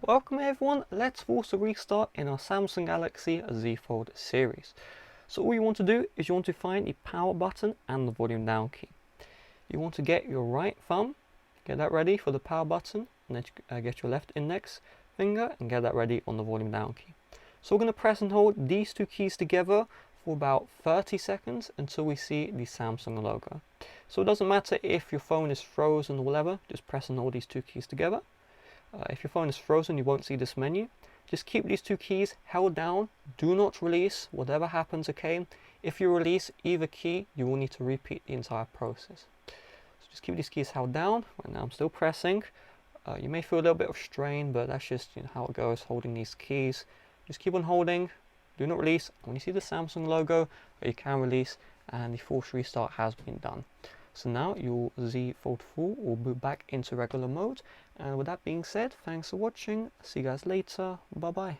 Welcome everyone, let's force a restart in our Samsung Galaxy Z Fold series. So all you want to do is you want to find the power button and the volume down key. You want to get your right thumb, get that ready for the power button, and then get your left index finger and get that ready on the volume down key. So we're going to press and hold these two keys together for about 30 seconds until we see the Samsung logo. So it doesn't matter if your phone is frozen or whatever, just press and hold these two keys together. If your phone is frozen, you won't see this menu. Just keep these two keys held down. Do not release, whatever happens, okay? If you release either key, you will need to repeat the entire process. So just keep these keys held down. Right now I'm still pressing. You may feel a little bit of strain, but that's just how it goes, holding these keys. Just keep on holding. Do not release. When you see the Samsung logo, you can release, and the force restart has been done. So now your Z Fold 4 will boot back into regular mode. And with that being said, thanks for watching. See you guys later. Bye bye.